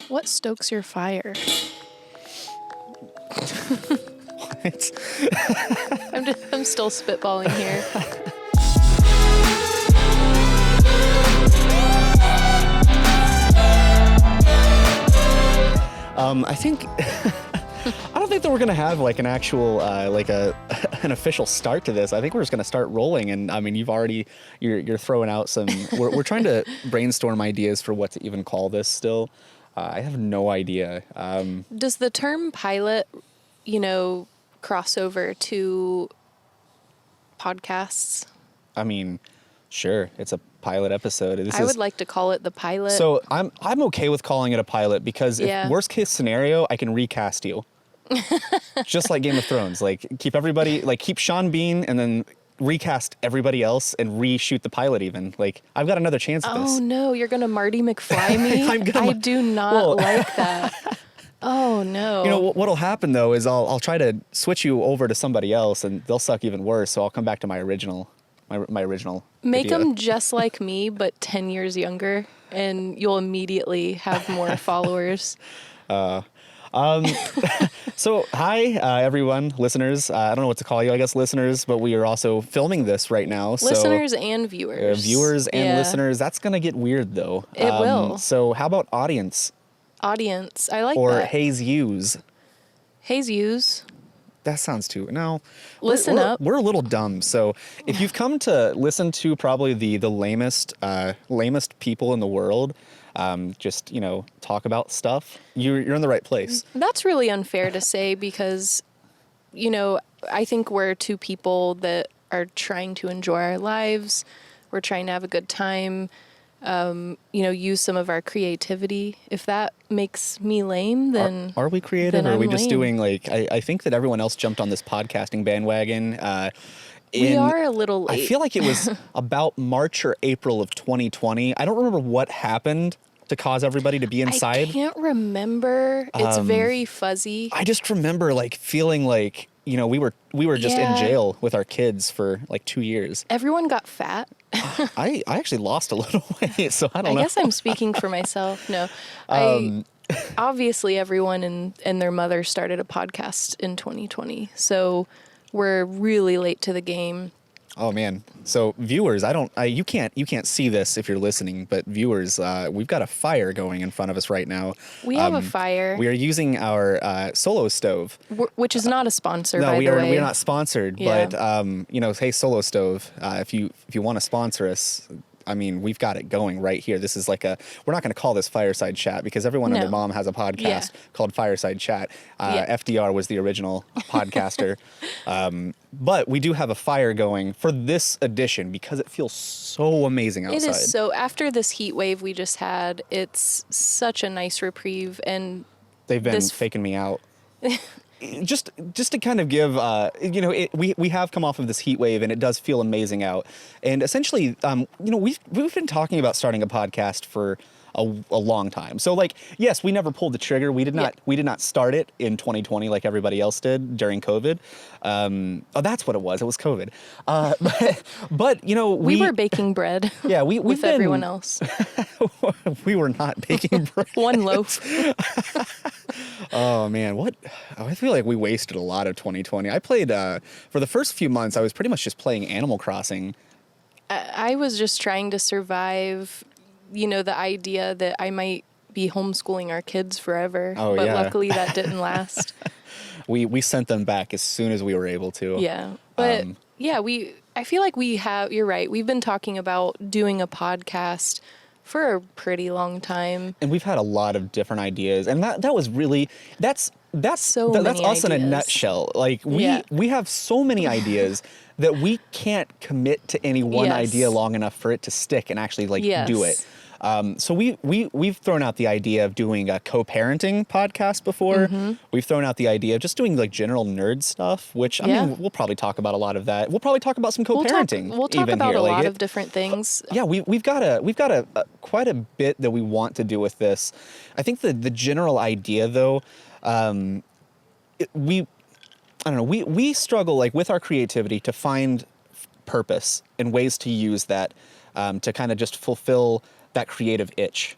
What stokes your fire? What? I'm still spitballing here. I think I don't think that we're gonna have like an actual like an official start to this. I think we're just gonna start rolling. And I mean, you're throwing out some. We're trying to brainstorm ideas for what to even call this. Still, I have no idea. Does the term pilot, cross over to podcasts? I mean, sure, it's a pilot episode. I would like to call it the pilot. So I'm okay with calling it a pilot because Yeah. if worst case scenario, I can recast you. Just like Game of Thrones, like keep Sean Bean and then recast everybody else and reshoot the pilot even. Like I've got another chance at this. Oh no, you're gonna Marty McFly me? I do not like that. Oh no. You know what'll happen though is I'll try to switch you over to somebody else and they'll suck even worse. So I'll come back to my original. My original. Make idea. them just like me, but 10 years younger, and you'll immediately have more followers. So hi everyone, listeners. I don't know what to call you. I guess listeners, but we are also filming this right now. Listeners and viewers. Viewers and listeners. That's gonna get weird though. It will. So how about audience? Audience. I like Or that. Hayes Hughes. Hayes Hughes. That sounds too. No. Listen up. We're a little dumb. So if you've come to listen to probably the lamest people in the world, just talk about stuff, you're in the right place. That's really unfair to say because, I think we're two people that are trying to enjoy our lives. We're trying to have a good time. Use some of our creativity. If that makes me lame, then are we creative, or are I'm we just lame. doing like? I think that everyone else jumped on this podcasting bandwagon. We are a little late. I feel like it was about March or April of 2020. I don't remember what happened to cause everybody to be inside. I can't remember. It's very fuzzy. I just remember like feeling like we were just in jail with our kids for like 2 years. Everyone got fat. I actually lost a little weight, so I don't know. I guess I'm speaking for myself. No, obviously everyone and their mother started a podcast in 2020. So we're really late to the game. Oh man. So viewers, you can't see this if you're listening, but viewers, we've got a fire going in front of us right now. We have a fire. We are using our Solo stove. Which is not a sponsor, No, by the way. we are not sponsored, Yeah. but hey, Solo Stove, if you want to sponsor us, I mean, we've got it going right here. This is like we're not going to call this Fireside Chat because everyone and their mom has a podcast called Fireside Chat. FDR was the original podcaster. But we do have a fire going for this edition because it feels so amazing outside. It is so, after this heat wave we just had, it's such a nice reprieve, and they've been faking me out. Just to kind of give, we have come off of this heat wave and it does feel amazing out. And essentially, we've been talking about starting a podcast for a long time. So like, yes, we never pulled the trigger. We did not start it in 2020 like everybody else did during COVID. That's what it was. It was COVID. But we were baking bread. Yeah, with everyone else. We were not baking bread. One loaf. Oh man, I feel like we wasted a lot of 2020. I played for the first few months. I was pretty much just playing Animal Crossing. I was just trying to survive. The idea that I might be homeschooling our kids forever. Oh, but yeah. luckily that didn't last. We sent them back as soon as we were able to. Yeah. But I feel like you're right. We've been talking about doing a podcast for a pretty long time. And we've had a lot of different ideas. And that was really, that's us ideas. in a nutshell. Like we have so many ideas that we can't commit to any one idea long enough for it to stick and actually do it. So we've thrown out the idea of doing a co-parenting podcast before. Mm-hmm. We've thrown out the idea of just doing like general nerd stuff, which I mean, we'll probably talk about a lot of that. We'll probably talk about some co-parenting. We'll talk about a lot of different things. Yeah, we've got a quite a bit that we want to do with this. I think the general idea though, we struggle like with our creativity to find purpose and ways to use that to kind of just fulfill that creative itch.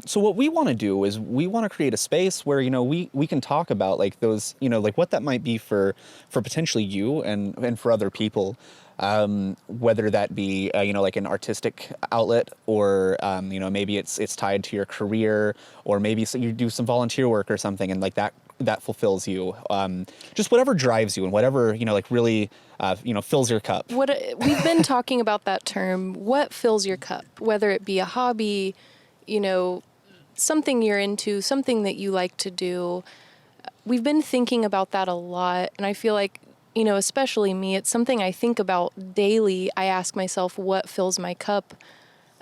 So what we want to do is we want to create a space where, we can talk about like those, like what that might be for potentially you and for other people. Whether that be, like an artistic outlet, or, maybe it's tied to your career, or maybe you do some volunteer work or something, and like that fulfills you. Just whatever drives you and whatever, like really, fills your cup. We've been talking about that term, what fills your cup, whether it be a hobby, something you're into, something that you like to do. We've been thinking about that a lot, and I feel like, especially me, it's something I think about daily. I ask myself, what fills my cup?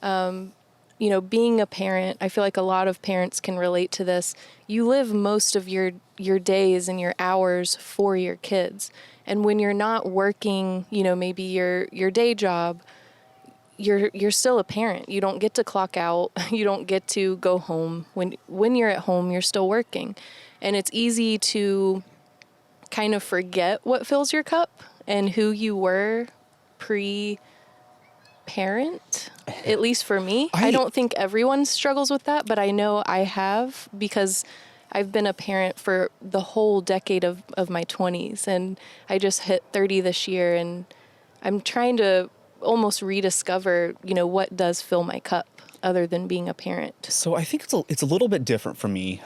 Being a parent, I feel like a lot of parents can relate to this. You live most of your days and your hours for your kids. And when you're not working, maybe your day job, you're still a parent. You don't get to clock out. You don't get to go home. When you're at home, you're still working. And it's easy to kind of forget what fills your cup and who you were pre-parent, at least for me. I don't think everyone struggles with that, but I know I have, because I've been a parent for the whole decade of my 20s, and I just hit 30 this year, and I'm trying to almost rediscover, what does fill my cup other than being a parent. So I think it's a little bit different for me,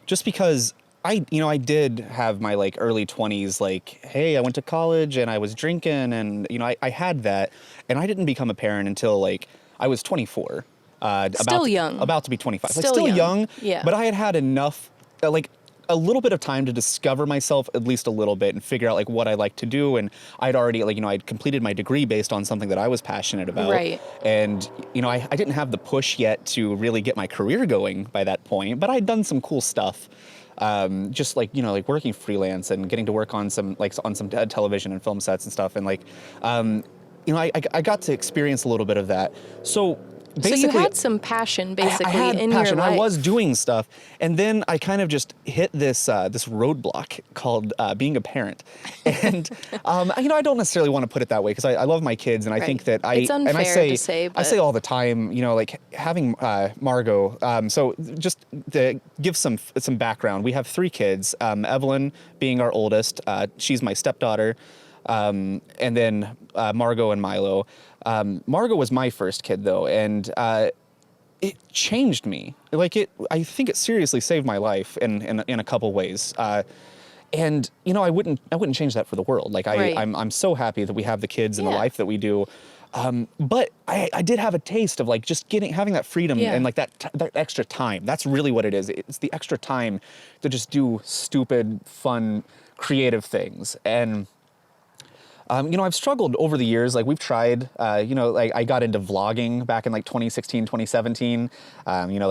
just because I did have my like early 20s, like, hey, I went to college and I was drinking, and I had that, and I didn't become a parent until like I was 24. Young. About to be 25. Still young. Yeah. But I had enough, like a little bit of time to discover myself at least a little bit and figure out like what I like to do. And I'd already I'd completed my degree based on something that I was passionate about. Right. And, I didn't have the push yet to really get my career going by that point, but I'd done some cool stuff. Just like, working freelance and getting to work on some television and film sets and stuff. And I got to experience a little bit of that. So basically, you had some passion, basically, I had in passion. your life. I was doing stuff, and then I kind of just hit this this roadblock called being a parent. And I don't necessarily want to put it that way, because I love my kids, and I think that it's unfair and I say to say, but I say all the time, like having Margot. So just to give some background, we have 3 kids. Evelyn being our oldest, she's my stepdaughter. And then Margot and Milo. Margot was my first kid, though, and it changed me. I think it seriously saved my life in a couple ways. And I wouldn't change that for the world. I'm so happy that we have the kids and the life that we do. But I did have a taste of just having that freedom and that extra time. That's really what it is. It's the extra time to just do stupid, fun, creative things. And I've struggled over the years. We've tried, I got into vlogging back in 2016, 2017,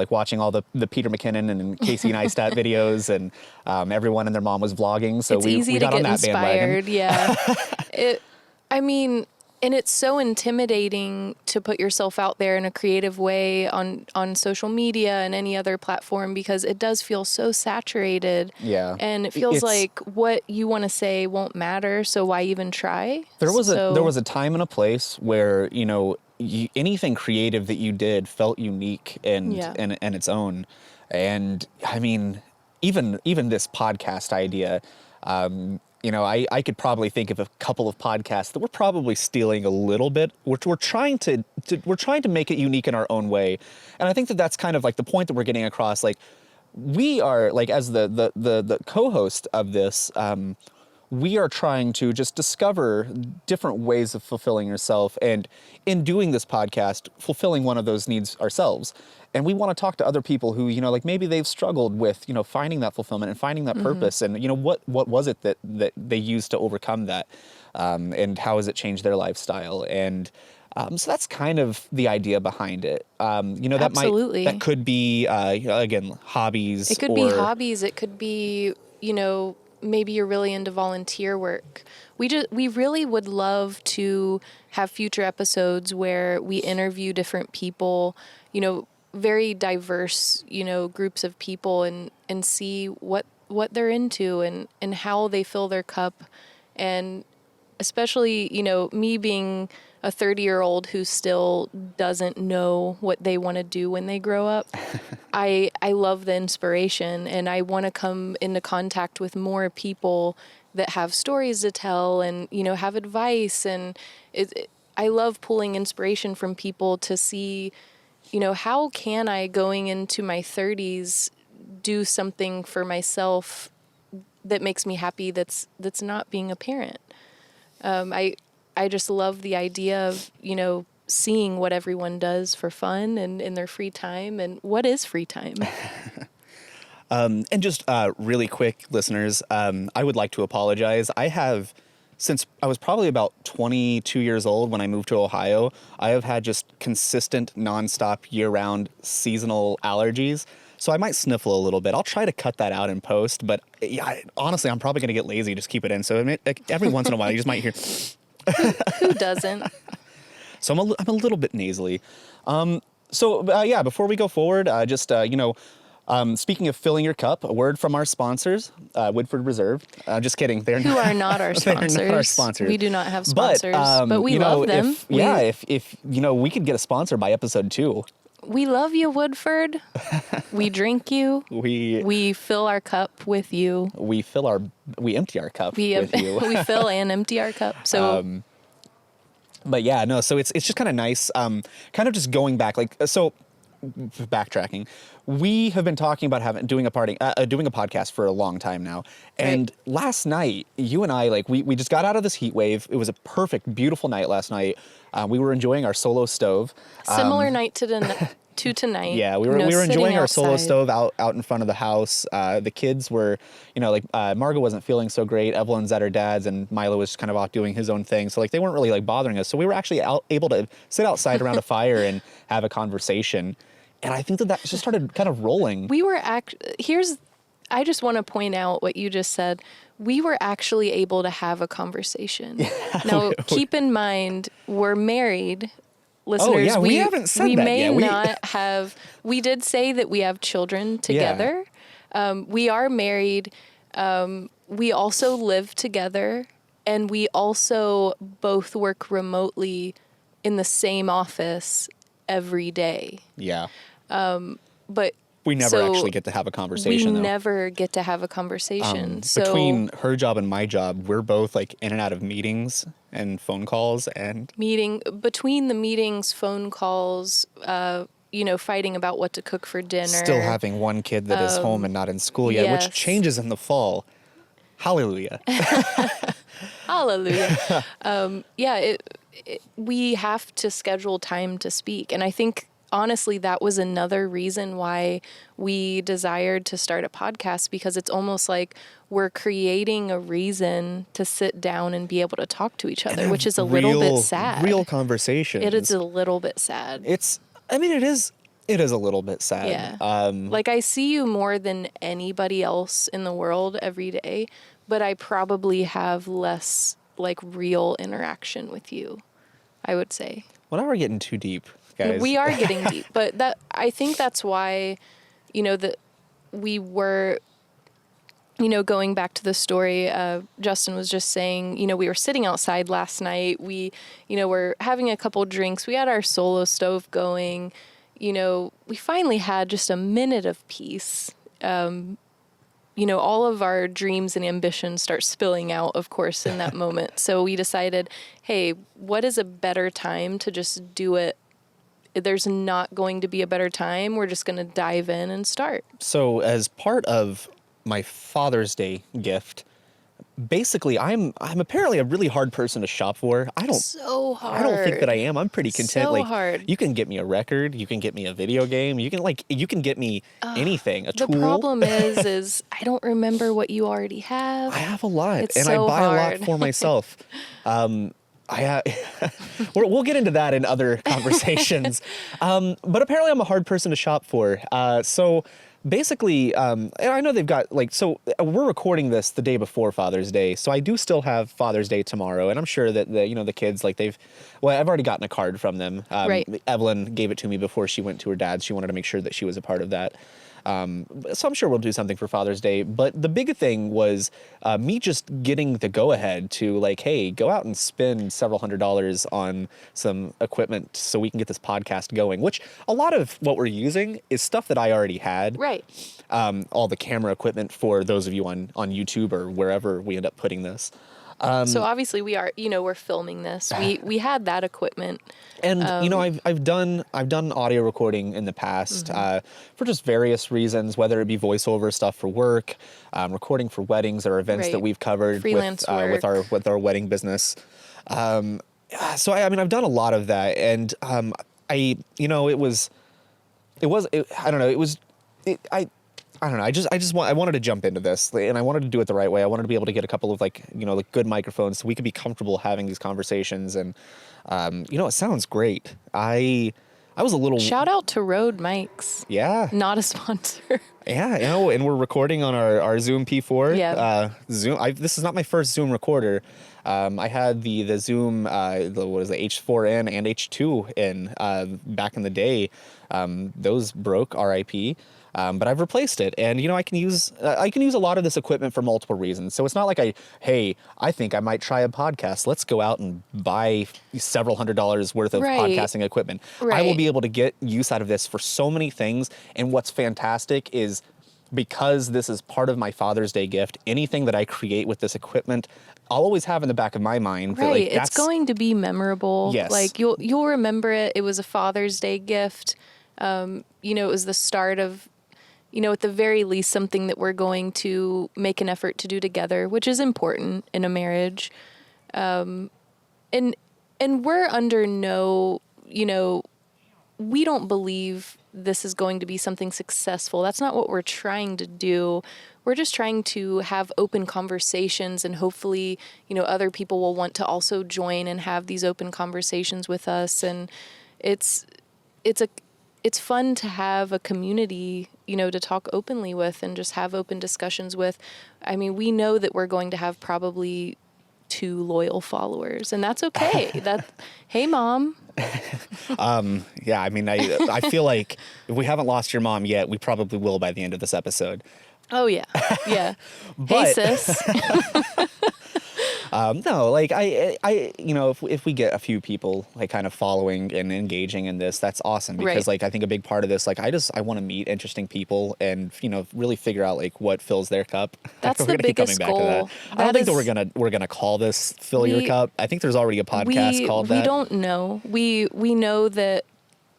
watching all the Peter McKinnon and Casey Neistat videos, and everyone and their mom was vlogging. So we got on that inspired, bandwagon. Yeah. And it's so intimidating to put yourself out there in a creative way on social media and any other platform, because it does feel so saturated. Yeah. And it feels like what you want to say won't matter, so why even try? There was a time and a place where, anything creative that you did felt unique and its own. And I mean, even this podcast idea, I could probably think of a couple of podcasts that we're probably stealing a little bit. We're trying to make it unique in our own way, and I think that that's kind of the point that we're getting across. We are as the co-host of this. We are trying to just discover different ways of fulfilling yourself, and in doing this podcast, fulfilling one of those needs ourselves. And we want to talk to other people who, maybe they've struggled with, finding that fulfillment and finding that purpose, and, what was it that they used to overcome that, and how has it changed their lifestyle? And so that's kind of the idea behind it. Absolutely. That could be, again, hobbies. It could be hobbies. It could be, maybe you're really into volunteer work. We really would love to have future episodes where we interview different people, very diverse, groups of people, and see what they're into and how they fill their cup. And especially, me being a 30-year-old who still doesn't know what they want to do when they grow up. I love the inspiration, and I want to come into contact with more people that have stories to tell and, have advice. And I love pulling inspiration from people to see, how can I, going into my 30s, do something for myself that makes me happy that's not being a parent. I just love the idea of, seeing what everyone does for fun and in their free time. And what is free time? And just really quick, listeners, I would like to apologize. Since I was probably about 22 years old when I moved to Ohio, I have had just consistent, nonstop, year-round seasonal allergies. So I might sniffle a little bit. I'll try to cut that out in post, but yeah, honestly, I'm probably going to get lazy. Just keep it in. So every once in a while, you just might hear. Who doesn't? So I'm a little bit nasally. Yeah, before we go forward, speaking of filling your cup, a word from our sponsors, Woodford Reserve. Just kidding. Who are not our sponsors. They're not our sponsors. We do not have sponsors, but we love them. If we could get a sponsor by episode 2. We love you, Woodford. We drink you. We fill our cup with you. We empty our cup with you. We fill and empty our cup. So, but yeah, no. So it's just kind of nice. Kind of just going back, backtracking. We have been talking about doing a podcast for a long time now. And last night, you and I, we just got out of this heat wave. It was a perfect, beautiful night last night. We were enjoying our solo stove. Similar night to tonight. Yeah, we were enjoying our solo stove out in front of the house. The kids were, Margot wasn't feeling so great. Evelyn's at her dad's, and Milo was kind of off doing his own thing. So they weren't really bothering us. So we were actually able to sit outside around a fire and have a conversation. And I think that just started kind of rolling. I just want to point out what you just said. We were actually able to have a conversation. Yeah, now, keep in mind, we're married. Listeners, oh, yeah, we haven't said that yet. We may not have. We did say that we have children together. Yeah. We are married. We also live together. And we also both work remotely in the same office every day. Yeah. But we never actually get to have a conversation. We never get to have a conversation. Between her job and my job, we're both in and out of meetings and phone calls and between the meetings, phone calls, fighting about what to cook for dinner. Still having one kid that is home and not in school yet, which changes in the fall. Hallelujah. Hallelujah. We have to schedule time to speak. And I think, honestly, that was another reason why we desired to start a podcast, because it's almost like we're creating a reason to sit down and be able to talk to each other, which is a little bit sad. Real conversations. It is a little bit sad. It is a little bit sad. Yeah. I see you more than anybody else in the world every day, but I probably have less real interaction with you, I would say. Well, now we're getting too deep, guys. We are getting deep, but I think that's why, that we were, going back to the story, Justin was just saying, we were sitting outside last night. We, were having a couple drinks. We had our solo stove going. We finally had just a minute of peace. All of our dreams and ambitions start spilling out, of course, in that moment. So we decided, hey, what is a better time to just do it? There's not going to be a better time. We're just going to dive in and start. So as part of my Father's Day gift, basically, I'm apparently a really hard person to shop for. So hard. I don't think that I am. I'm pretty content. So hard. You can get me a record. You can get me a video game. You can get me anything. A tool. The problem is I don't remember what you already have. I have a lot, it's and so I buy hard. a lot for myself. We'll get into that in other conversations. But apparently, I'm a hard person to shop for. So. Basically, and I know they've got we're recording this the day before Father's Day, so I do still have Father's Day tomorrow, and I'm sure that the kids I've already gotten a card from them. Right. Evelyn gave it to me before she went to her dad's. She wanted to make sure that she was a part of that. So I'm sure we'll do something for Father's Day. But the big thing was me just getting the go-ahead to like, hey, go out and spend several $100s on some equipment so we can get this podcast going, which a lot of what we're using is stuff that I already had. Right. All the camera equipment for those of you on YouTube or wherever we end up putting this. So obviously we are, we're filming this. We had that equipment. And I've done audio recording in the past for just various reasons, whether it be voiceover stuff for work, recording for weddings or events Right. that we've covered Freelance with our wedding business. So I've done a lot of that, and I don't know. I wanted to jump into this, and I wanted to do it the right way. I wanted to be able to get a couple of like good microphones so we could be comfortable having these conversations. And it sounds great. I was a little Shout out to Rode Mics. yeah. Not a sponsor. Yeah, and we're recording on our Zoom P4. Yeah. Zoom. This is not my first Zoom recorder. I had the Zoom, the H4n and H2 in back in the day. Those broke, RIP. But I've replaced it, and I can use a lot of this equipment for multiple reasons. So it's not like I think I might try a podcast. Let's go out and buy several $100s worth of Right. podcasting equipment. Right. I will be able to get use out of this for so many things. And what's fantastic is because this is part of my Father's Day gift, anything that I create with this equipment, I'll always have in the back of my mind. Right. That, like, It's that's going to be memorable. Yes. Like you'll remember it. It was a Father's Day gift. It was the start of, at the very least, something that we're going to make an effort to do together, which is important in a marriage. And we're under no, we don't believe this is going to be something successful. That's not what we're trying to do. We're just trying to have open conversations, and hopefully, other people will want to also join and have these open conversations with us. And it's fun to have a community, to talk openly with and just have open discussions with. I mean, we know that we're going to have probably 2 loyal followers, and that's okay. Hey, Mom. Yeah, I mean, I feel like if we haven't lost your mom yet, we probably will by the end of this episode. Oh, yeah. Yeah. But- Hey, sis. No, like if we get a few people like kind of following and engaging in this, that's awesome, because Right. like I think a big part of this, like I want to meet interesting people and really figure out like what fills their cup. That's We're the gonna keep biggest coming back to goal. that. I don't think that That we're gonna call this Fill Your Cup. I think there's already a podcast called that. We don't know. We know that,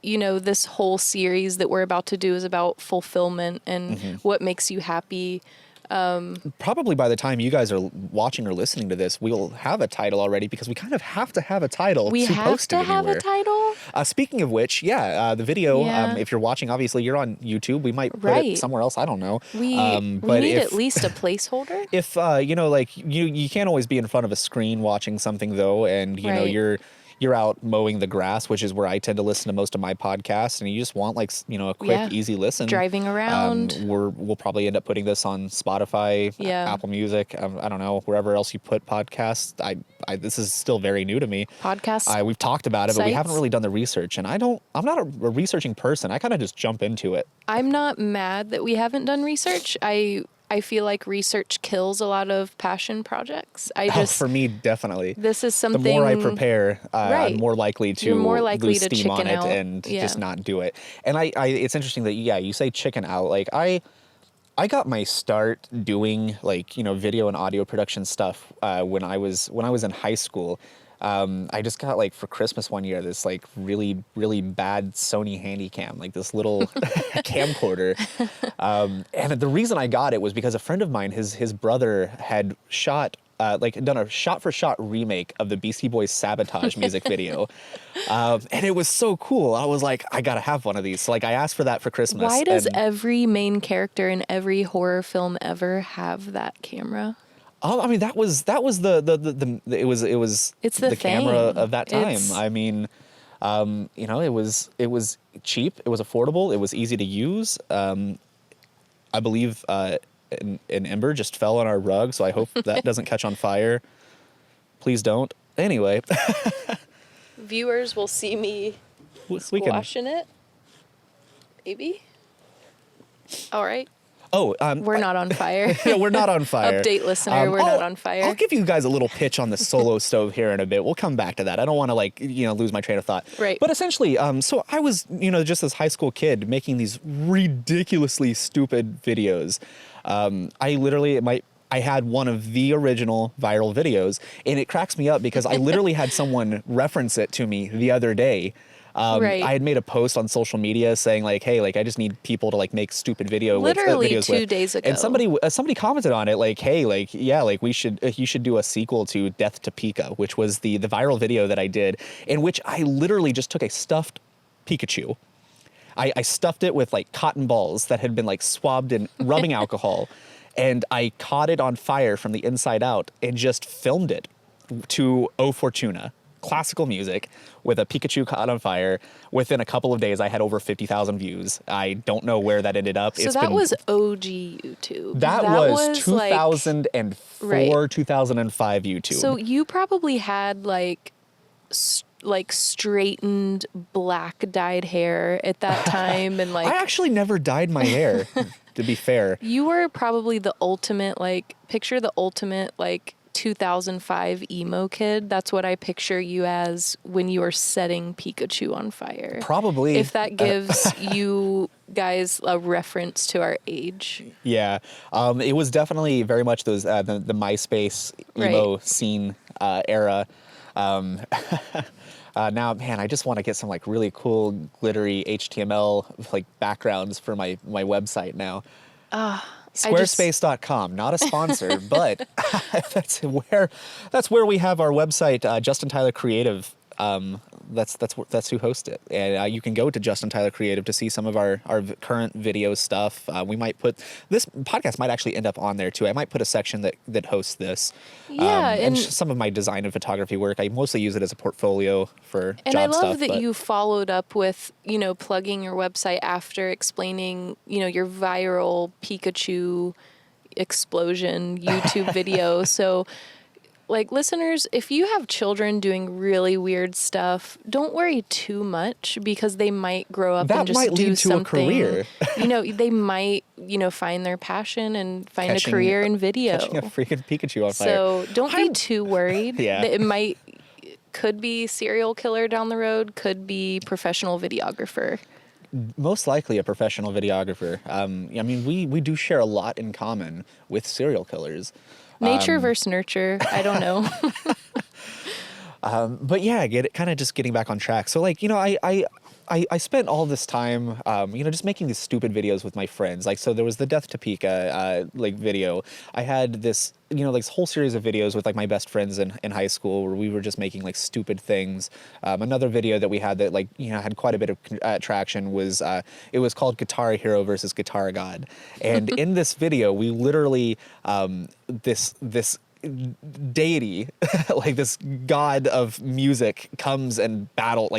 this whole series that we're about to do is about fulfillment and what makes you happy. Probably by the time you guys are watching or listening to this, we'll have a title already, because we kind of have to have a title We to have post to it have anywhere. a title. Speaking of which, the video, Yeah. if you're watching, obviously you're on YouTube. We might put it Right. somewhere else. I don't know. We But need if, at least a placeholder. if like you can't always be in front of a screen watching something though, and Right. you're out mowing the grass, which is where I tend to listen to most of my podcasts, and you just want like a quick, Yeah. easy listen. Driving around. We'll probably end up putting this on Spotify, Yeah. Apple Music, I don't know, wherever else you put podcasts. I this is still very new to me. Podcasts. We've talked about it, but we sites. haven't really done the research, and I'm not a researching person. I kind of just jump into it. I'm not mad that we haven't done research. I feel like research kills a lot of passion projects. For me, definitely. This is The something. more I prepare, Right. I'm more likely to You're more likely lose to steam on chicken it out. and Yeah. just not do it. And it's interesting that you say chicken out. Like I got my start doing like video and audio production stuff when I was in high school. I just got like for Christmas one year this like really, really bad Sony Handycam, like this little camcorder. And the reason I got it was because a friend of mine, his brother had done a shot-for-shot remake of the Beastie Boys Sabotage music video. And it was so cool. I was like, I gotta have one of these. So like I asked for that for Christmas. Why does and, every main character in every horror film ever have that camera? I mean, that was it was It's the camera thing. of that time. It's- I mean, it was cheap, it was affordable, it was easy to use. I believe an ember just fell on our rug, so I hope that doesn't catch on fire. Please don't. Anyway, Viewers will see me we can squashing it. Maybe. All right. Oh, We're not on fire. yeah, we're not on fire. Update listener, we're not on fire. I'll give you guys a little pitch on the solo stove here in a bit. We'll come back to that. I don't want to lose my train of thought. Right. But essentially, so I was, just this high school kid making these ridiculously stupid videos. I had one of the original viral videos, and it cracks me up because I literally had someone reference it to me the other day. Right. I had made a post on social media saying like, hey, like I just need people to like make stupid Literally videos 2 days ago. And somebody commented on it like, hey, like, yeah, like you should do a sequel to Death to Pika, which was the viral video that I did, in which I literally just took a stuffed Pikachu. I stuffed it with like cotton balls that had been like swabbed in rubbing alcohol, and I caught it on fire from the inside out and just filmed it to O Fortuna, classical music, with a Pikachu caught on fire. Within a couple of days, I had over 50,000 views. I don't know where that ended up. So that was OG YouTube. That was 2004, right. 2005 YouTube. So you probably had like straightened black dyed hair at that time, and like I actually never dyed my hair, to be fair. You were probably the ultimate, like, picture the ultimate, like, 2005 emo kid. That's what I picture you as when you are setting Pikachu on fire. Probably. If that gives you guys a reference to our age. Yeah. It was definitely very much those the MySpace emo Right. scene era. Now, man, I just want to get some like really cool glittery HTML like backgrounds for my website now. Squarespace.com, not a sponsor, but that's where we have our website, Justin Tyler Creative. That's who hosts it, and you can go to Justin Tyler Creative to see some of our current video stuff. We might put this podcast might actually end up on there too. I might put a section that hosts this. Yeah, and some of my design and photography work. I mostly use it as a portfolio for And job I love stuff, that but you followed up with, plugging your website after explaining, your viral Pikachu explosion YouTube video. So, like, listeners, if you have children doing really weird stuff, don't worry too much, because they might grow up That and just might do lead to a something. career. They might, find their passion and find Catching- a career in video. catching a freaking Pikachu on fire. So don't be too worried. Yeah. That could be serial killer down the road, could be professional videographer. Most likely a professional videographer. I mean, we do share a lot in common with serial killers. Nature versus nurture. I don't know. But yeah, just getting back on track. So like, I spent all this time, just making these stupid videos with my friends. Like, so there was the Death to Pika, video. I had this, this whole series of videos with like my best friends in high school where we were just making like stupid things. Another video that we had that like, had quite a bit of traction was, it was called Guitar Hero versus Guitar God. And in this video, we literally, this deity, like this god of music, comes and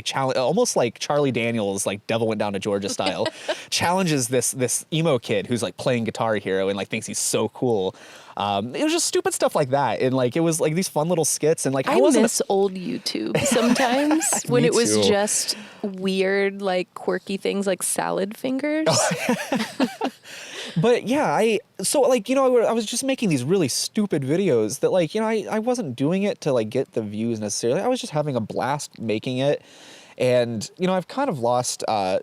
challenge, almost like Charlie Daniels, like Devil Went Down to Georgia style, challenges this emo kid who's like playing Guitar Hero and like thinks he's so cool. It was just stupid stuff like that, and like it was like these fun little skits, and like I miss old YouTube sometimes when it was too. just weird, like quirky things like salad fingers. But yeah, I was just making these really stupid videos that like, I wasn't doing it to like get the views necessarily. I was just having a blast making it. And, I've kind of lost, I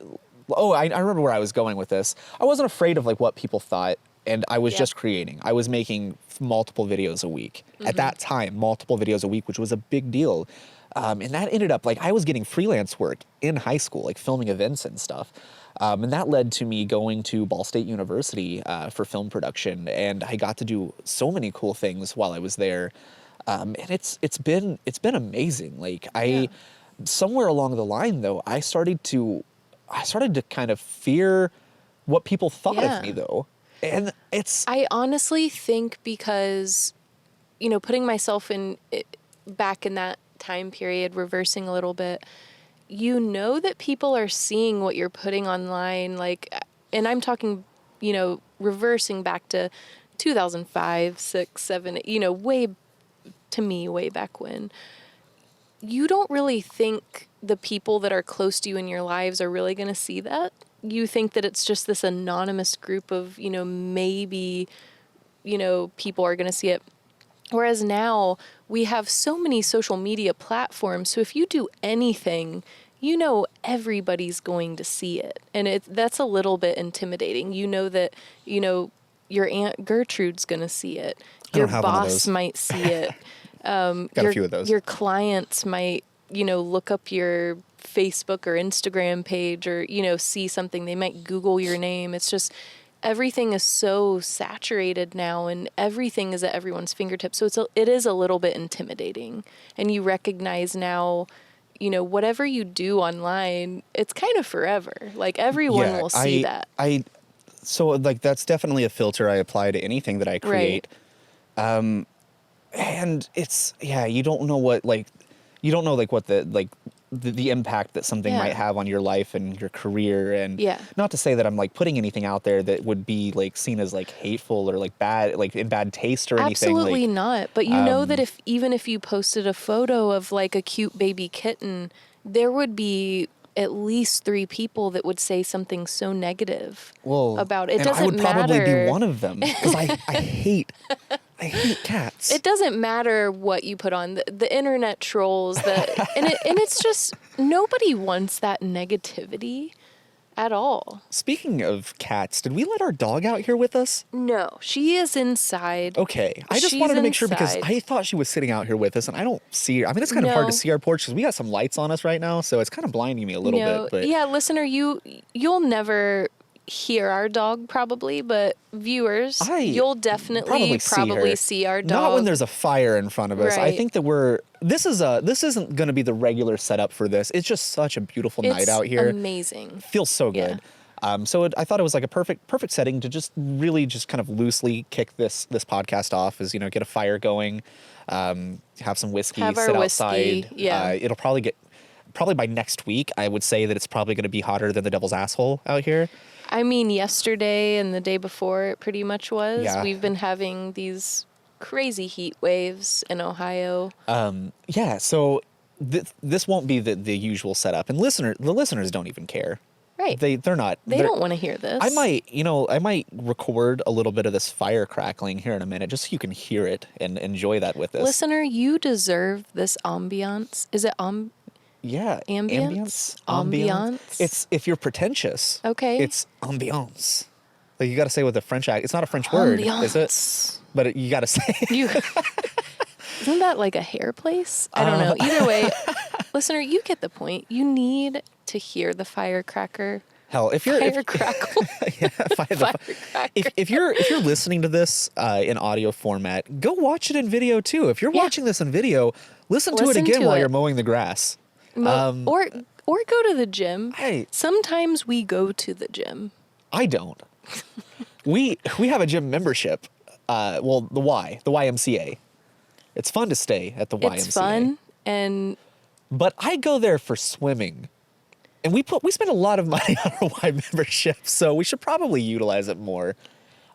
remember where I was going with this. I wasn't afraid of like what people thought, and I was just creating. I was making multiple videos a week. At that time, multiple videos a week, which was a big deal. And that ended up like I was getting freelance work in high school, like filming events and stuff. And that led to me going to Ball State University for film production, and I got to do so many cool things while I was there. And it's been amazing. Like somewhere along the line though, I started to kind of fear what people thought of me though. And I honestly think because, putting myself back in that time period, reversing a little bit, that people are seeing what you're putting online, like, and I'm talking, reversing back to 2005, 6, 7, way back when. You don't really think the people that are close to you in your lives are really going to see that. you think that it's just this anonymous group of, maybe, people are going to see it. Whereas now we have so many social media platforms. So if you do anything, everybody's going to see it. And that's a little bit intimidating. You know that, your Aunt Gertrude's going to see it. Your boss might see it. Got a few of those. Your clients might, look up your Facebook or Instagram page or, see something. They might Google your name. It's just everything is so saturated now and everything is at everyone's fingertips. So it is a little bit intimidating. And you recognize now, whatever you do online, it's kind of forever. Like everyone will see that. So like that's definitely a filter I apply to anything that I create. Right. And it's, you don't know what what the impact that something might have on your life and your career. And not to say that I'm like putting anything out there that would be like seen as like hateful or like bad, like in bad taste or anything. Absolutely not. But you know that even if you posted a photo of like a cute baby kitten, there would be at least 3 people that would say something so negative about it. It doesn't matter. I would probably be one of them because I hate cats. It doesn't matter what you put on the internet trolls and it's just nobody wants that negativity at all. Speaking of cats, did we let our dog out here with us? No, she is inside. Okay. I just wanted to make sure because I thought she was sitting out here with us and I don't see her. I mean, it's kind of hard to see our porch because we got some lights on us right now, so it's kind of blinding me a little bit. But yeah, listener, you'll never hear our dog probably, but viewers, you'll definitely probably see our dog. Not when there's a fire in front of us. Right. I think that this isn't going to be the regular setup for this. It's just such a beautiful night out here. Amazing. Feels so good. So I thought it was like a perfect setting to just really just kind of loosely kick this podcast off, is get a fire going, have some whiskey, sit outside. Yeah. It'll probably by next week, I would say that it's probably going to be hotter than the devil's asshole out here. I mean, yesterday and the day before it pretty much was. Yeah. We've been having these crazy heat waves in Ohio. So this won't be the usual setup, and the listeners don't even care. Right. They don't want to hear this. I might record a little bit of this fire crackling here in a minute, just so you can hear it and enjoy that with us. Listener, you deserve this ambiance. Is it Yeah. Ambience? It's, if you're pretentious. Okay. It's ambiance. Like you got to say with a French accent. It's not a French word, is it? But you got to say. Isn't that like a hair place? I don't know. Either way, listener, you get the point. You need to hear the firecracker. Hell, if you're firecrackle. If you're listening to this in audio format, go watch it in video too. If you're watching this in video, listen to it again while you're mowing the grass. Or go to the gym. Sometimes we go to the gym. I don't. We have a gym membership. The YMCA. It's fun to stay at the YMCA. It's fun, but I go there for swimming, and we spend a lot of money on our Y membership, so we should probably utilize it more.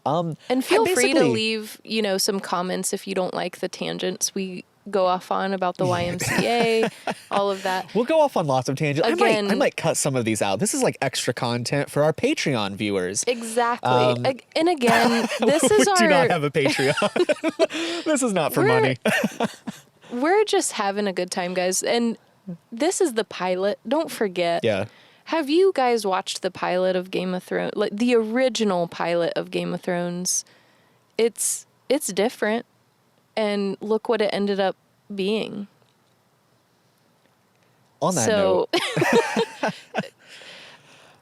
And feel free to leave, some comments if you don't like the tangents we go off on about the YMCA, all of that. We'll go off on lots of tangents. I might cut some of these out. This is like extra content for our Patreon viewers. Exactly. And again, this is we do not have a Patreon. This is not for money. We're just having a good time, guys. And this is the pilot. Don't forget. Yeah. Have you guys watched the pilot of Game of Thrones? Like the original pilot of Game of Thrones? It's different. And look what it ended up being. On that note.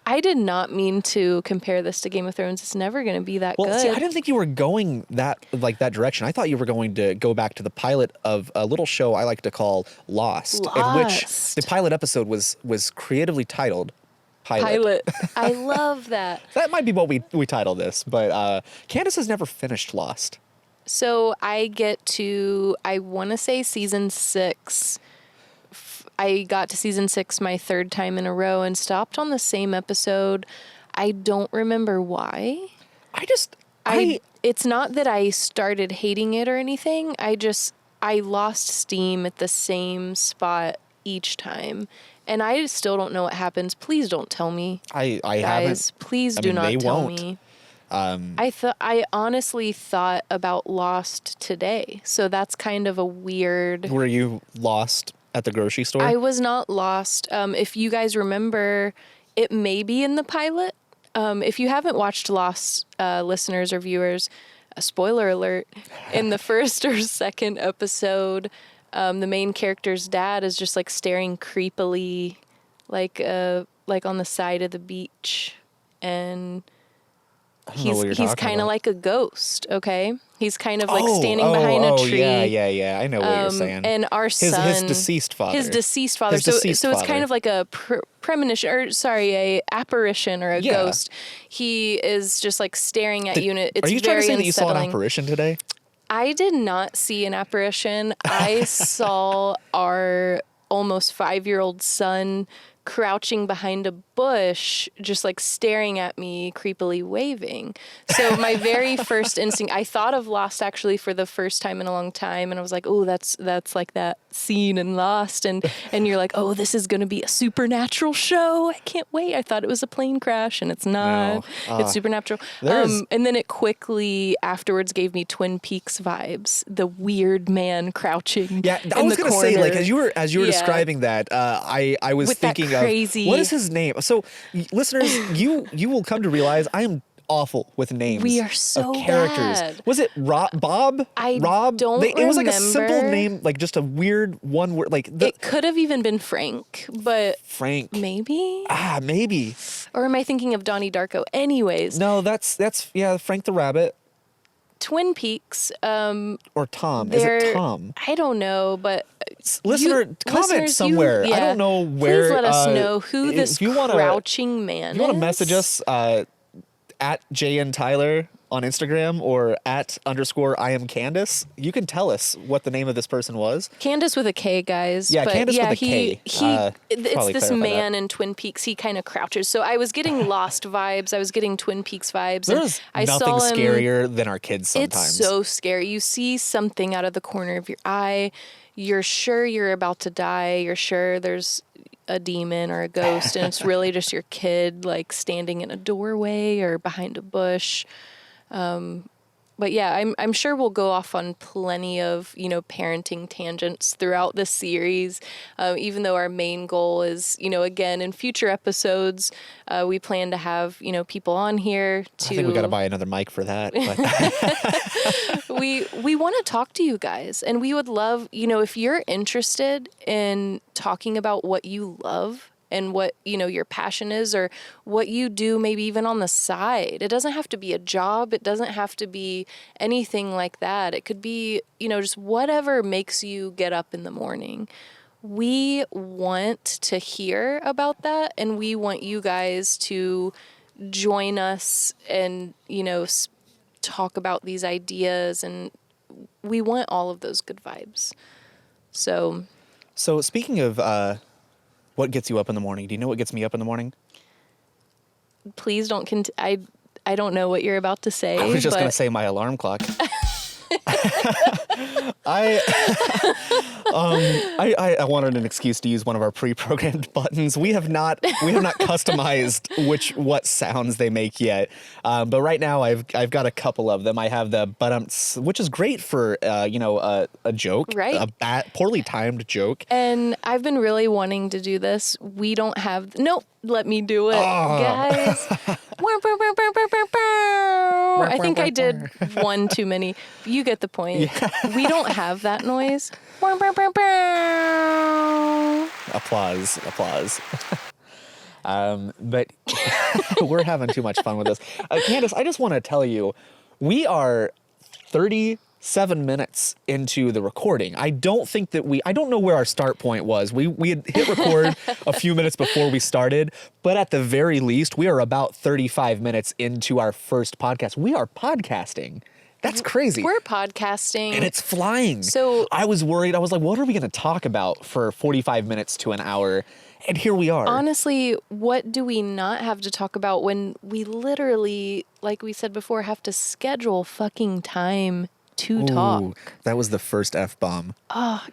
I did not mean to compare this to Game of Thrones. It's never going to be that good. See, I didn't think you were going that direction. I thought you were going to go back to the pilot of a little show I like to call Lost. In which the pilot episode was creatively titled Pilot. I love that. That might be what we title this, but Kandace has never finished Lost. So I get to, I want to say season 6. I got to season 6 my 3rd time in a row and stopped on the same episode. I don't remember why. It's not that I started hating it or anything. I lost steam at the same spot each time. And I still don't know what happens. Please don't tell me. I Guys, haven't. please I do mean, not they tell won't. me. I honestly thought about Lost today. So that's kind of a weird. Were you lost at the grocery store? I was not lost. If you guys remember, it may be in the pilot. If you haven't watched Lost, listeners or viewers, a spoiler alert, in the first or second episode, the main character's dad is just like staring creepily, like on the side of the beach, and I don't know what you're he's talking kind of about. like a ghost. Okay, he's kind of like standing behind a tree. Yeah. I know what you're saying. And our son, his deceased father. His deceased father. His So deceased it's father. kind of like a premonition, or sorry, a apparition or a Yeah. ghost. He is just like staring at you, and it's Are you very trying to say that you saw an unsettling. apparition today? I did not see an apparition. I saw our almost 5-year-old son crouching behind a bush, just like staring at me, creepily waving. So my very first instinct, I thought of Lost actually for the first time in a long time, and I was like, oh, that's like that scene in Lost, and you're like, oh, this is going to be a supernatural show. I can't wait. I thought it was a plane crash, and it's not. No. It's supernatural. There's- And then it quickly afterwards gave me Twin Peaks vibes. The weird man crouching. Yeah, I in was the gonna say, like, corner. as you were Yeah. describing that, I was With that thinking crazy- of what is his name. So, listeners, you will come to realize I am awful with names. We are so of characters. bad. Was it Bob? I Rob? don't It was like a simple remember. name, like just a weird one word, like It could have even been Frank, but Frank. maybe? Maybe. Or am I thinking of Donnie Darko? Anyways, No, that's Frank the Rabbit Twin Peaks, or Tom. Is it Tom? I don't know, but Listener, comment listeners, somewhere. I don't know where. Please let us know who this if you wanna- crouching man If you want to is. message us at JN Tyler on Instagram or at _ I am Kandace, you can tell us what the name of this person was. Candace with a K, guys. Yeah, but Candace yeah, with a K. It's Probably this clarify man that. in Twin Peaks. He kind of crouches. So I was getting Lost vibes. I was getting Twin Peaks vibes. and There's I nothing saw him, scarier than our kids sometimes. It's so scary. You see something out of the corner of your eye. You're sure you're about to die. You're sure there's a demon or a ghost, and it's really just your kid like standing in a doorway or behind a bush. But yeah, I'm sure we'll go off on plenty of, parenting tangents throughout this series, even though our main goal is, again, in future episodes, we plan to have, people on here to... I think we got to buy another mic for that. But. we want to talk to you guys, and we would love, if you're interested in talking about what you love and what, your passion is, or what you do maybe even on the side. It doesn't have to be a job. It doesn't have to be anything like that. It could be, just whatever makes you get up in the morning. We want to hear about that, and we want you guys to join us and, talk about these ideas, and we want all of those good vibes. So speaking of what gets you up in the morning, do you know what gets me up in the morning? please don't I don't know what you're about to say. I was just but going to say my alarm clock. I wanted an excuse to use one of our pre-programmed buttons. We have not customized what sounds they make yet. But right now I've got a couple of them. I have the but which is great for a joke, Right. a poorly timed joke. And I've been really wanting to do this. We don't have nope, let me do it. Guys. I think I did one too many. You get the point. Yeah. We don't have that noise. Applause. But we're having too much fun with this. Kandace, I just want to tell you, we are 37 minutes into the recording. I don't know where our start point was. We had hit record a few minutes before we started, but at the very least, we are about 35 minutes into our first podcast. We are podcasting. That's crazy. We're podcasting. And it's flying. So I was worried. I was like, what are we going to talk about for 45 minutes to an hour? And here we are. Honestly, what do we not have to talk about when we literally, like we said before, have to schedule fucking time to talk? That was the first F-bomb.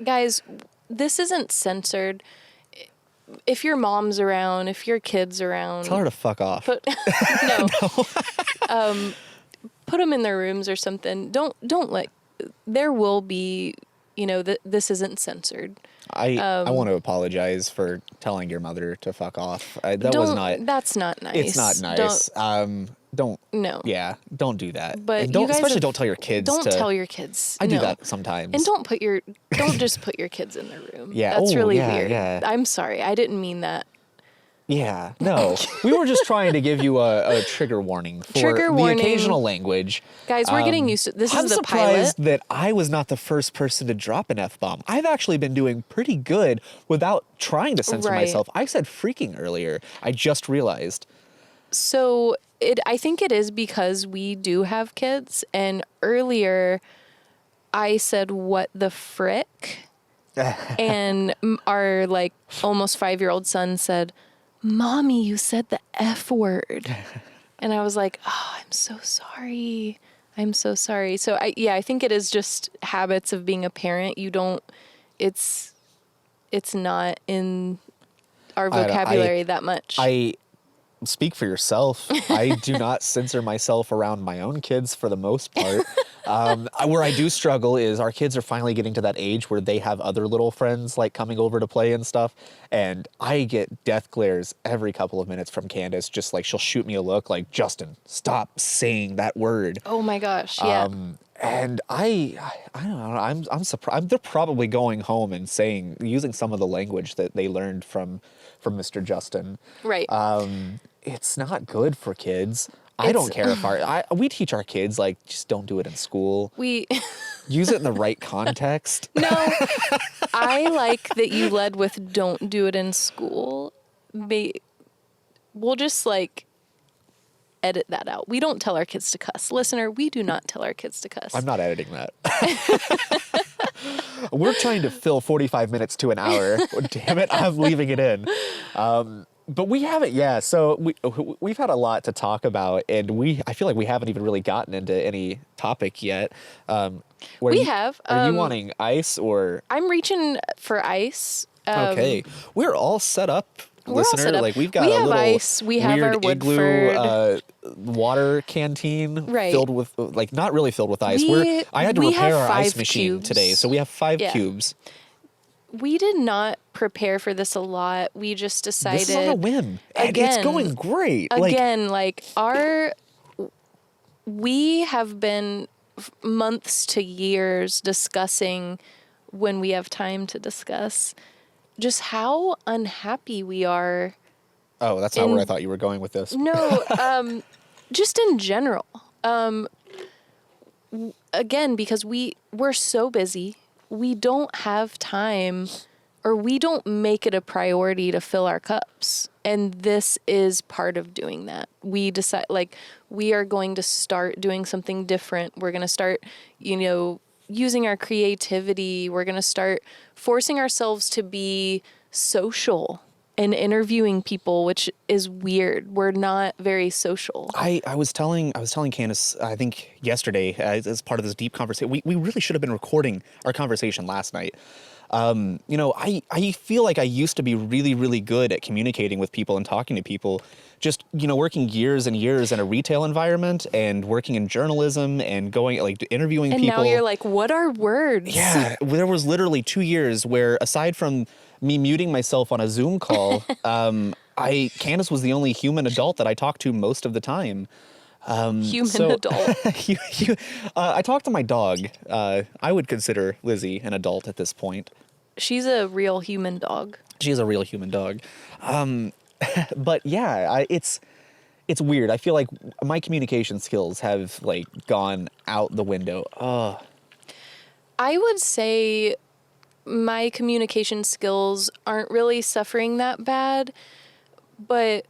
Guys, this isn't censored. if your mom's around, if your kid's around, Tell her to fuck off. no, put them in their rooms or something. Don't let. There will be, this isn't censored. I want to apologize for telling your mother to fuck off. That's not nice. It's not nice. Don't. No. Yeah. Don't do that. But and don't, you guys especially don't tell your kids. Don't tell your kids. I do that sometimes. And don't just put your kids in their room. Yeah. That's really yeah, weird. Yeah. I'm sorry. I didn't mean that. Yeah, no. We were just trying to give you a trigger warning for the occasional language. Guys, we're getting used to this. I'm is the surprised pilot. that I was not the first person to drop an F-bomb. I've actually been doing pretty good without trying to censor myself. I said freaking earlier. I just realized. So I think it is because we do have kids, and earlier I said what the frick, and our almost 5-year-old son said, "Mommy, you said the F word." And I was like, "Oh, I'm so sorry. I'm so sorry." So I think it is just habits of being a parent. It's not in our vocabulary that much. Speak for yourself. I do not censor myself around my own kids for the most part. Where I do struggle is our kids are finally getting to that age where they have other little friends coming over to play and stuff. And I get death glares every couple of minutes from Kandace. Just she'll shoot me a look like, "Justin, stop saying that word." Oh my gosh. Yeah. And I don't know. I'm surprised. They're probably going home and using some of the language that they learned from Mr. Justin. Right. It's not good for kids. I don't care if we teach our kids just don't do it in school. We use it in the right context. No, I like that you led with "don't do it in school." We'll just edit that out. We don't tell our kids to cuss. Listener, we do not tell our kids to cuss. I'm not editing that. We're trying to fill 45 minutes to an hour. Damn it, I'm leaving it in. But we haven't, yeah. So we've had a lot to talk about, and I feel like we haven't even really gotten into any topic yet. We have. Are you wanting ice or? I'm reaching for ice. Okay, we're all set up. Listener, we've got we a have little ice. We have weird our Woodford water canteen filled with not really filled with ice. I had to repair our ice machine today, so we have 5 cubes. We did not prepare for this a lot. We just decided. This is on a whim. Again, it's going great. Again, we have been months to years discussing, when we have time to discuss, just how unhappy we are. Oh, that's not where I thought you were going with this. No, just in general. Again, because we're so busy, we don't have time, or we don't make it a priority to fill our cups. And this is part of doing that. We decide, we are going to start doing something different. We're going to start, using our creativity. We're going to start forcing ourselves to be social and interviewing people, which is weird. We're not very social. I was telling Kandace, I think yesterday, as part of this deep conversation, we really should have been recording our conversation last night. I feel like I used to be really, really good at communicating with people and talking to people, just, working years and years in a retail environment and working in journalism and going, interviewing people. And now you're like, what are words? Yeah. There was literally 2 years where, aside from me muting myself on a Zoom call, Kandace was the only human adult that I talked to most of the time. Adult. I talked to my dog. I would consider Lizzie an adult at this point. She's a real human dog. She is a real human dog. But yeah, it's weird. I feel like my communication skills have gone out the window. I would say my communication skills aren't really suffering that bad, but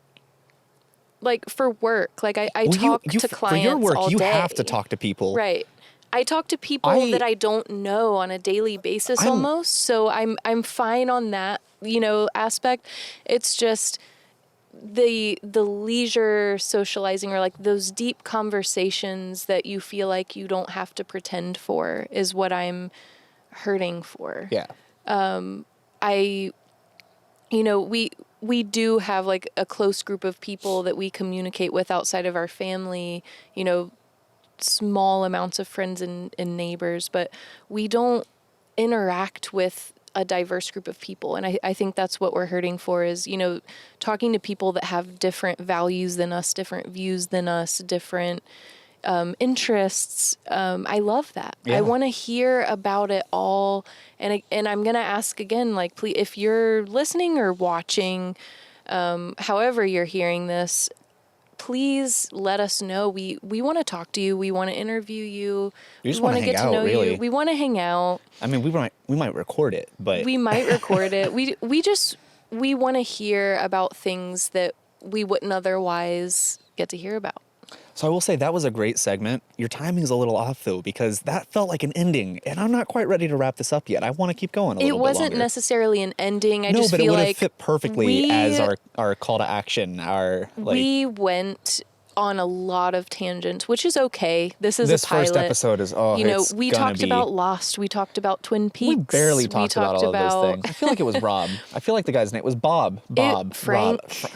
for work, I talk to clients for your work, all you day. have to talk to people. Right. I talk to people that I don't know on a daily basis almost. So I'm fine on that, aspect. It's just the leisure socializing, or those deep conversations that you feel like you don't have to pretend for, is what I'm hurting for. Yeah. you know, we do have like a close group of people that we communicate with outside of our family, you know, small amounts of friends and neighbors, but we don't interact with a diverse group of people. And I think that's what we're hurting for is, you know, talking to people that have different values than us, different views than us, different interests. I love that. Yeah. I want to hear about it all. And I'm going to ask again, like, please, if you're listening or watching, however you're hearing this, please let us know. We want to talk to you. We want to interview you. We just want wanna to hang get to out, know really. you. We want to hang out. I mean, we might record it, but We might record it. We want to hear about things that we wouldn't otherwise get to hear about. So I will say that was a great segment. Your timing's a little off though, because that felt like an ending, and I'm not quite ready to wrap this up yet. I want to keep going a little bit longer. It wasn't necessarily an ending. I No, just but it feel would have like fit perfectly as our call to action. we went on a lot of tangents, which is okay. This is this a pilot. first episode is You know, it's we gonna talked be- about Lost. We talked about Twin Peaks. We barely talked about all of those things. I feel like it was Rob. I feel like the guy's name was Bob. Frank. Rob.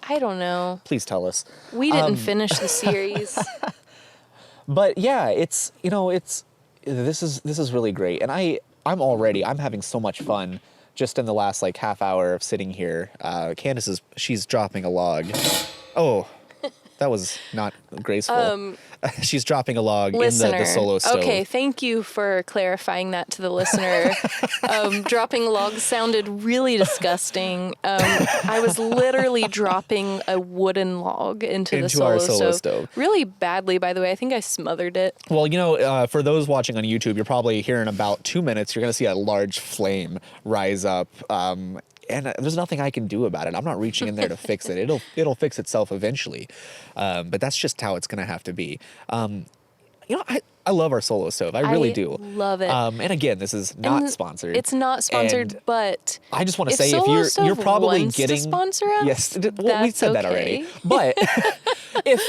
I don't know. Please tell us. We didn't finish the series. But yeah, this is really great, and I'm having so much fun just in the last like half hour of sitting here. Kandace she's dropping a log. Oh, that was not graceful. She's dropping a log Listener, in the solo stove. okay, thank you for clarifying that to the listener. Dropping a log sounded really disgusting. I was literally dropping a wooden log into the our solo solo stove. stove. Really badly, by the way. I think I smothered it. Well, you know, for those watching on YouTube, you're probably here in about 2 minutes, you're going to see a large flame rise up. And there's nothing I can do about it. I'm not reaching in there to fix it. It'll fix itself eventually. But that's just how it's going to have to be. You know, I love our solo stove. I really do. Love it. And again, this is not sponsored. It's not sponsored, And but I just want to if say Solo if Stove you're probably wants getting to sponsor us, yes, well, we that's said that okay. already. But if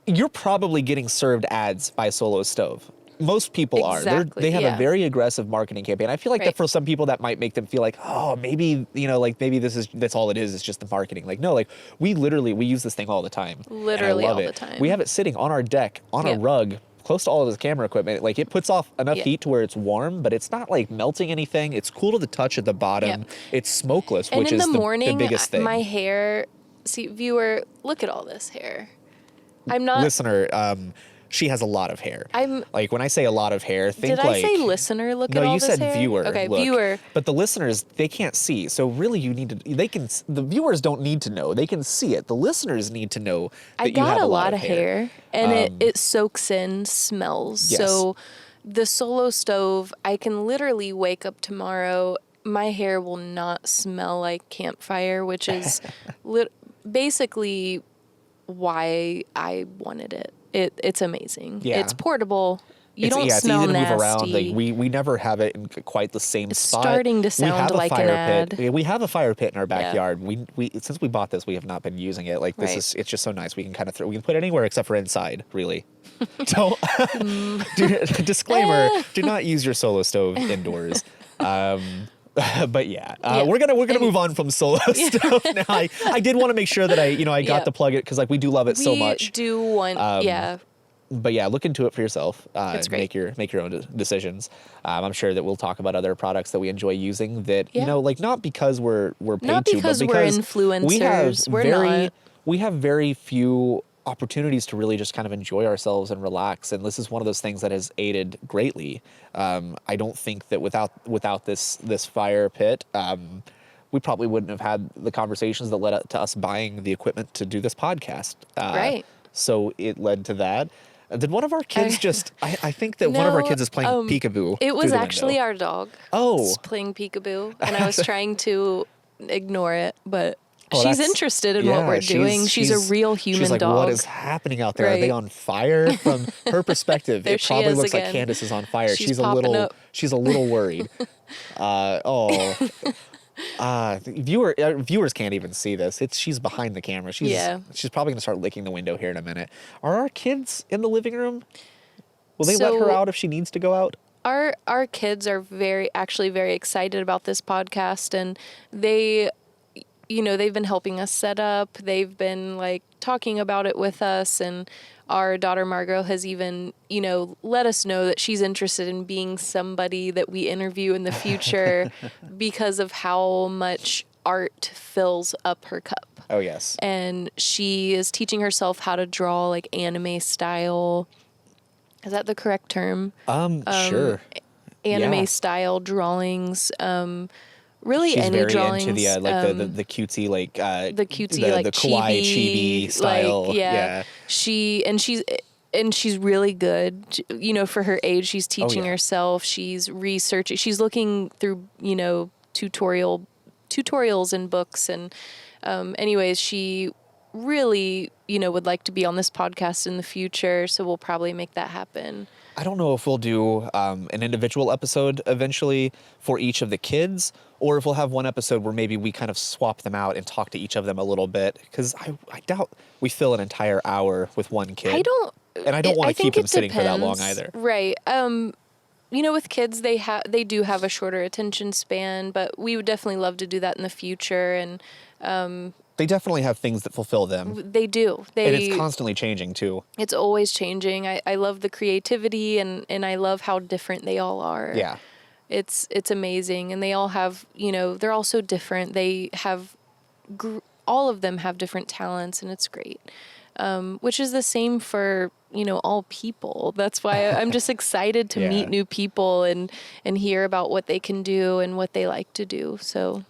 you're probably getting served ads by Solo Stove. Most people are. Exactly, They have yeah. a very aggressive marketing campaign. I feel like that Right. for some people that might make them feel like, oh, maybe, you know, like maybe that's all it is. It's just the marketing. Like, no, like we use this thing all the time. Literally and I love all it. the time. We have it sitting on our deck, on a Yep. rug, close to all of the camera equipment. Like it puts off enough Yep. heat to where it's warm, but it's not like melting anything. It's cool to the touch at the bottom. Yep. It's smokeless, And which in is the morning, the biggest thing. my hair. See, viewer, look at all this hair. I'm not. Listener, she has a lot of hair. I'm- like when I say a lot of hair, think Did I like say listener? Look no, at all you this said hair? viewer. Okay, look. viewer. But the listeners, they can't see. So really, you need to. They can. The viewers don't need to know. They can see it. The listeners need to know that I you got have a lot of hair, and it soaks in, smells. Yes. So the solo stove, I can literally wake up tomorrow. My hair will not smell like campfire, which is basically why I wanted it. It's amazing. Yeah. It's portable. You don't it's smell easy to nasty. move around. Like we never have it in quite the same spot. starting to We sound have a like an fire ad. pit. Yeah, we have a fire pit in our backyard. We since we bought this, we have not been using it. Like this Right. is it's just so nice. We can kind of we can put it anywhere except for inside. Really. Don't disclaimer: do not use your solo stove indoors. But yeah, we're gonna move on from solo stove now. I did want to make sure that I got Yeah. to plug it because like we do love it so much. We do want, yeah. But yeah, look into it for yourself. It's great. Make your own decisions. I'm sure that we'll talk about other products that we enjoy using. That Yeah. like not because we're paid Not to, because but we're because influencers. we have very few opportunities to really just kind of enjoy ourselves and relax. And this is one of those things that has aided greatly. I don't think that without this fire pit, we probably wouldn't have had the conversations that led up to us buying the equipment to do this podcast. Right. So it led to that. Did one of our kids just? I think that one of our No, kids is playing peekaboo. It was through the actually window. our dog. Oh. was playing peekaboo, and I was trying to ignore it, but Oh, she's that's- interested in what yeah, we're doing. She's a real human she's like, dog. What is happening out there? Are they Right. on fire? From her perspective, There it she probably is looks again. like Kandace is on fire. She's popping up. She's a little worried. Viewers can't even see this. She's behind the camera. She's probably gonna start licking the window here in a minute. Are our kids in the living room? Will they let her So- out if she needs to go out? Our kids are very excited about this podcast, and they they've been helping us set up. They've been like talking about it with us, and our daughter Margot has even, let us know that she's interested in being somebody that we interview in the future because of how much art fills up her cup. Oh, yes. And she is teaching herself how to draw like anime style. Is that the correct term? Sure. Anime Yeah. style drawings. Really She's any very drawings. into the the cutesy the cutesy like the kawaii chibi style. Like, yeah. She's really good. For her age, she's teaching yeah. herself. She's researching. She's looking through, tutorials and books. And anyways, she really, would like to be on this podcast in the future. So we'll probably make that happen. I don't know if we'll do an individual episode eventually for each of the kids, or if we'll have one episode where maybe we kind of swap them out and talk to each of them a little bit. Because I doubt we fill an entire hour with one kid. I don't want to keep them sitting depends. for that long either. Right. With kids, they do have a shorter attention span, but we would definitely love to do that in the future. And they definitely have things that fulfill them. They do. And it's constantly changing too. It's always changing. I love the creativity and I love how different they all are. Yeah. It's amazing. And they all have, they're all so different. They have, all of them have different talents, and it's great. Which is the same for, all people. That's why I'm just excited to meet new people and hear about what they can do and what they like to do. So.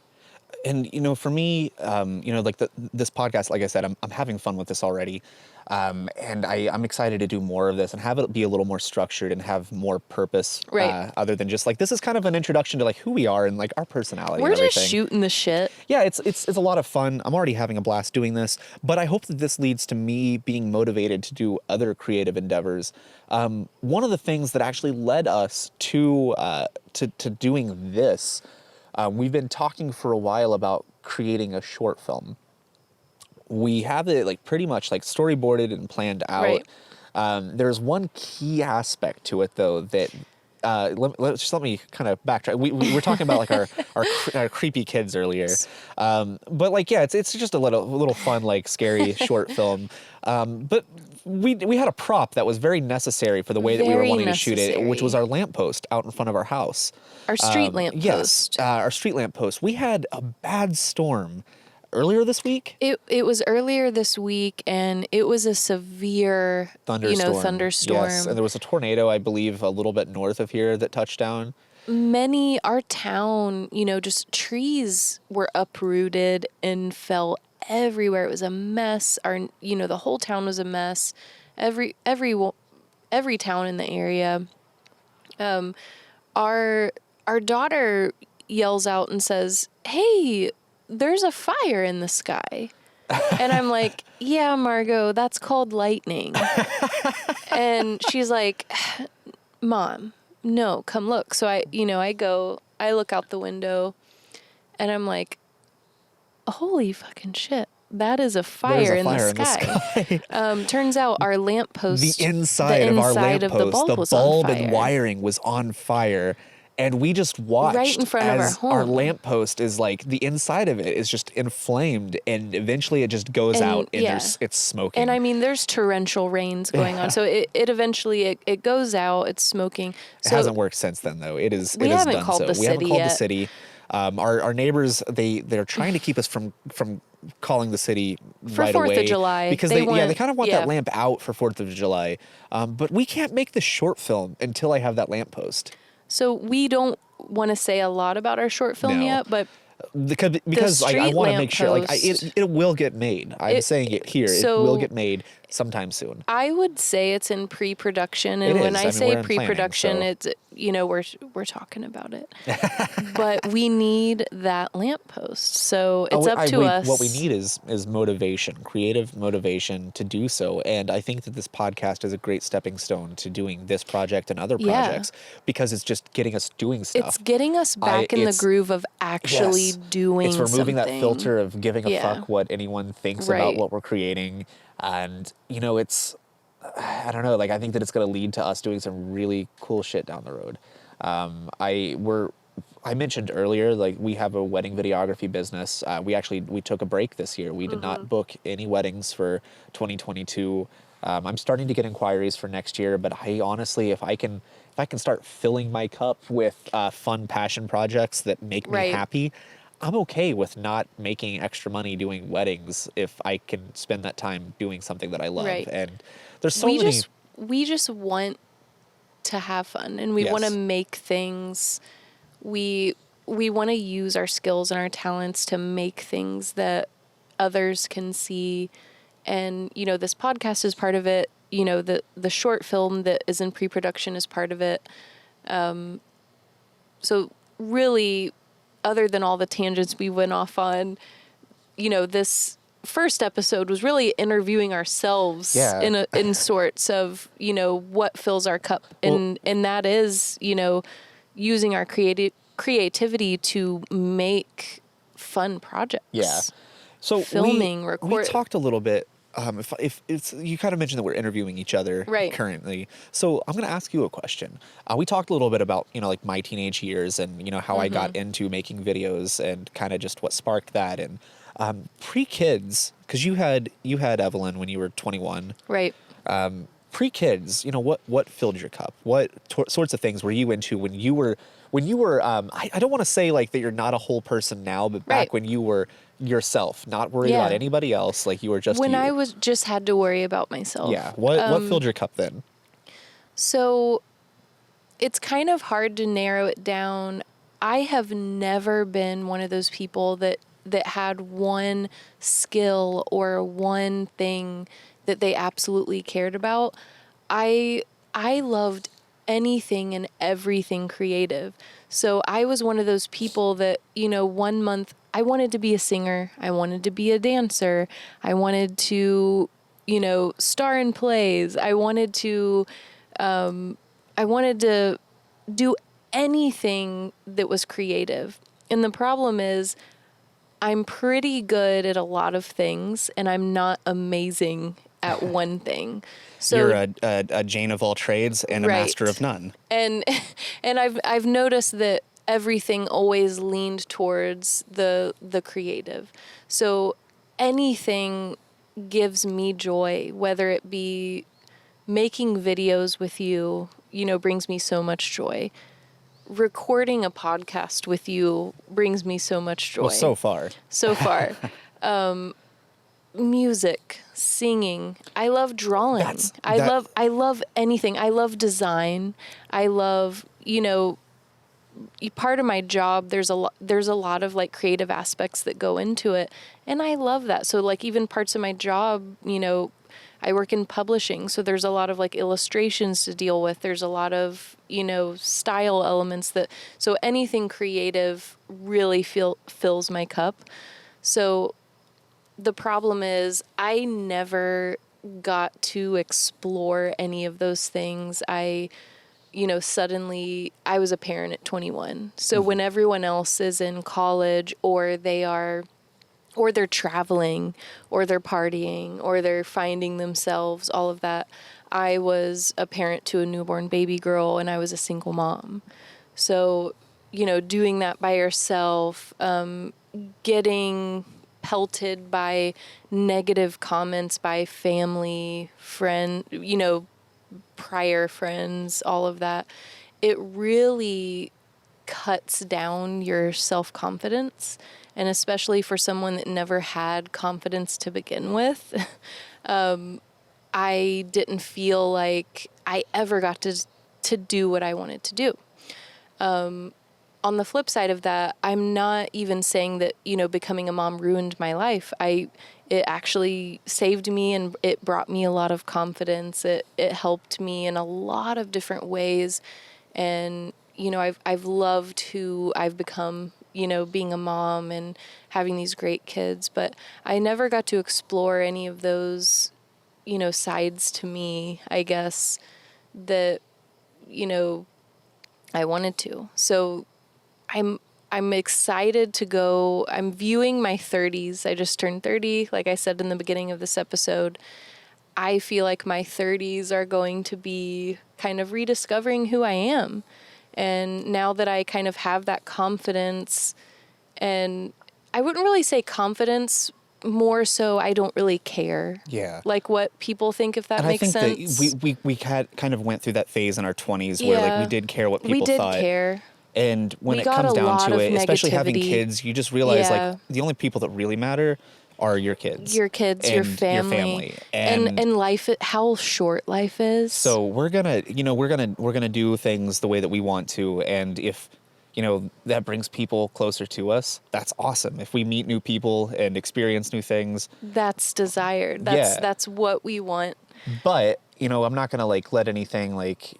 And, for me, like this podcast, like I said, I'm having fun with this already. And I'm excited to do more of this and have it be a little more structured and have more purpose. Right. Other than just like, this is kind of an introduction to like who we are and like our personality We're and everything. just shooting the shit. Yeah, it's a lot of fun. I'm already having a blast doing this, but I hope that this leads to me being motivated to do other creative endeavors. One of the things that actually led us to doing this, we've been talking for a while about creating a short film. We have it like pretty much like storyboarded and planned out. Right. There's one key aspect to it though that let me kind of backtrack. We were talking about like our creepy kids earlier, but like it's just a little fun like scary short film. But we had a prop that was very necessary for the way that we were wanting to shoot it, which was our lamppost out in front of our house. Our street lamppost. Yes, our street lamppost. We had a bad storm earlier this week. It was earlier this week, and it was a severe thunderstorm. Yes, and there was a tornado, I believe, a little bit north of here that touched down. Our town, just trees were uprooted and fell everywhere. It was a mess. The whole town was a mess. Every town in the area. Our daughter yells out and says, "Hey, there's a fire in the sky." And I'm like, "Yeah, Margot, that's called lightning." And she's like, "Mom, no, come look." So I look out the window and I'm like, "Holy fucking shit. That is a fire, in the sky." Turns out our lamppost, the inside of our lamppost, the bulb and wiring was on fire. And we just watched right in front as of our home. Our lamppost is like, the inside of it is just inflamed, and eventually it just goes out and it's smoking. And I mean, there's torrential rains going on. So it eventually goes out, it's smoking. So it hasn't worked since then though. We haven't called the city. Our neighbors, they're trying to keep us from calling the city for right 4th away of July. Because they kind of want that lamp out for 4th of July. But we can't make the short film until I have that lamppost. So we don't want to say a lot about our short film yet, but because I want to make sure like it will get made. I'm saying it here. It will get made sometime soon. I would say it's in pre-production, and when I say pre-production, it's we're talking about it. But we need that lamppost, so it's up to us. What we need is motivation, creative motivation to do so, and I think that this podcast is a great stepping stone to doing this project and other projects because it's just getting us doing stuff. It's getting us back in the groove of actually doing something. It's removing that filter of giving a fuck what anyone thinks about what we're creating. And, I don't know, like, I think that it's going to lead to us doing some really cool shit down the road. I mentioned earlier, like we have a wedding videography business. We took a break this year. We did not book any weddings for 2022. I'm starting to get inquiries for next year, but I honestly, if I can start filling my cup with fun passion projects that make me Right. happy, I'm okay with not making extra money doing weddings if I can spend that time doing something that I love. Right. And there's so we many. just we just want to have fun, and we want to Yes. make things. We want to use our skills and our talents to make things that others can see. And this podcast is part of it. The short film that is in pre-production is part of it. So really, other than all the tangents we went off on, this first episode was really interviewing ourselves Yeah. in sorts of, what fills our cup. And that is, using our creativity to make fun projects. Yeah. So Filming, we record- talked a little bit. If it's, you kind of mentioned that we're interviewing each other Right. currently. So I'm going to ask you a question. We talked a little bit about, like my teenage years and, how I got into making videos and kind of just what sparked that. And pre-kids, because you had Evelyn when you were 21. Right. Pre-kids, what filled your cup? What sorts of things were you into when you were I don't want to say like that you're not a whole person now, but back Right. when you were yourself, not worried Yeah. about anybody else, like you were just When you. I was just had to worry about myself. Yeah. What filled your cup then? So it's kind of hard to narrow it down. I have never been one of those people that had one skill or one thing that they absolutely cared about. I loved anything and everything creative. So I was one of those people that, 1 month I wanted to be a singer, I wanted to be a dancer, I wanted to, star in plays, I wanted to do anything that was creative. And the problem is I'm pretty good at a lot of things and I'm not amazing at one thing. So You're a Jane of all trades and a Right. master of none. and I've noticed that everything always leaned towards the creative. So anything gives me joy, whether it be making videos with you, brings me so much joy. Recording a podcast with you brings me so much joy. Well, so far. So far. Music, singing. I love drawing. I love anything. I love design. I love, part of my job, there's a lot of like creative aspects that go into it. And I love that. So like even parts of my job, I work in publishing. So there's a lot of like illustrations to deal with. There's a lot of, style elements so anything creative really fills my cup. So the problem is I never got to explore any of those things. Suddenly I was a parent at 21. So when everyone else is in college or they're traveling or they're partying or they're finding themselves, all of that, I was a parent to a newborn baby girl and I was a single mom. So, doing that by yourself, getting pelted by negative comments by family, prior friends, all of that, it really cuts down your self-confidence. And especially for someone that never had confidence to begin with, I didn't feel like I ever got to do what I wanted to do. On the flip side of that, I'm not even saying that, becoming a mom ruined my life. It actually saved me and it brought me a lot of confidence. It helped me in a lot of different ways. And, I've loved who I've become, being a mom and having these great kids, but I never got to explore any of those, sides to me, I guess, that, I wanted to. So I'm excited to go. I'm viewing my 30s. I just turned 30, like I said in the beginning of this episode. I feel like my 30s are going to be kind of rediscovering who I am. And now that I kind of have that confidence, and I wouldn't really say confidence, more so I don't really care. Yeah. Like what people think, if that And makes I think sense. that we kind of went through that phase in our 20s where like we did care what people thought. We did care. And when We it got comes a down lot to of it, especially having negativity. kids, you just realize Yeah. like the only people that really matter are your kids. Your kids, your family. And life, how short life is. So we're gonna do things the way that we want to, and if that brings people closer to us, that's awesome. If we meet new people and experience new things, that's desired. Yeah. That's what we want. but I'm not gonna like let anything like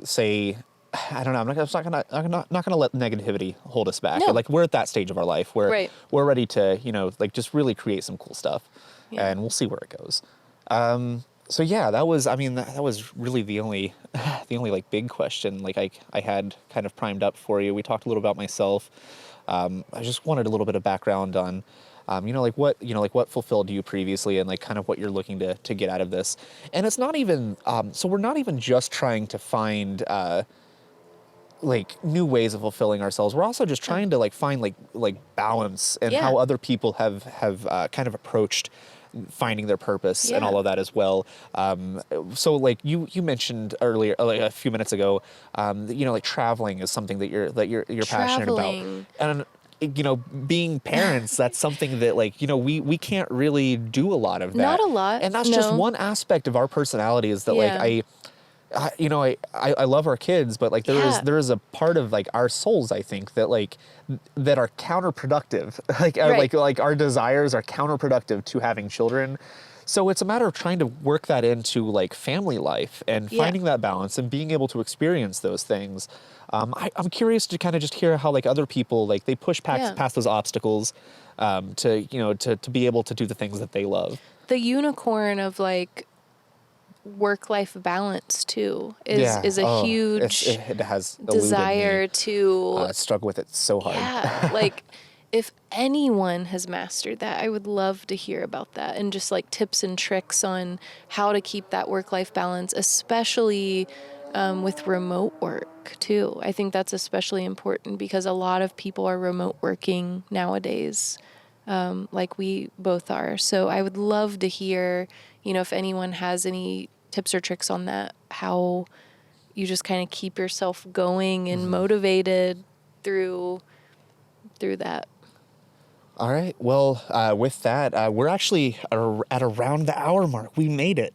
say. I don't know. I'm not gonna let negativity hold us back. No. Like we're at that stage of our life where Right. we're ready to like just really create some cool stuff, Yeah. and we'll see where it goes. So yeah, that was really the only like big question like I had kind of primed up for you. We talked a little about myself. I just wanted a little bit of background on what fulfilled you previously and like kind of what you're looking to get out of this. And it's not even so we're not even just trying to find like new ways of fulfilling ourselves. We're also just trying to like find like balance and Yeah. how other people have kind of approached finding their purpose and Yeah. all of that as well. So like you mentioned earlier, like a few minutes ago, like traveling is something that you're passionate about. Traveling. And being parents, that's something that like we can't really do a lot of that. Not a lot, And that's just no. one aspect of our personality is that Yeah. like I love our kids, but like Yeah. there is a part of like our souls, I think, that like that are counterproductive. Right. like our desires are counterproductive to having children. So it's a matter of trying to work that into like family life and Yeah. finding that balance and being able to experience those things. I'm curious to kind of just hear how like other people like they push Yeah. past those obstacles to be able to do the things that they love. The unicorn of like work-life balance too is a huge it has eluded desire me. to I struggle with it so hard. yeah, like if anyone has mastered that, I would love to hear about that and just like tips and tricks on how to keep that work-life balance, especially with remote work too. I think that's especially important because a lot of people are remote working nowadays, like we both are. So I would love to hear, if anyone has any tips or tricks on that, how you just kind of keep yourself going and motivated through that. All right. Well, with that, we're actually at around the hour mark. We made it.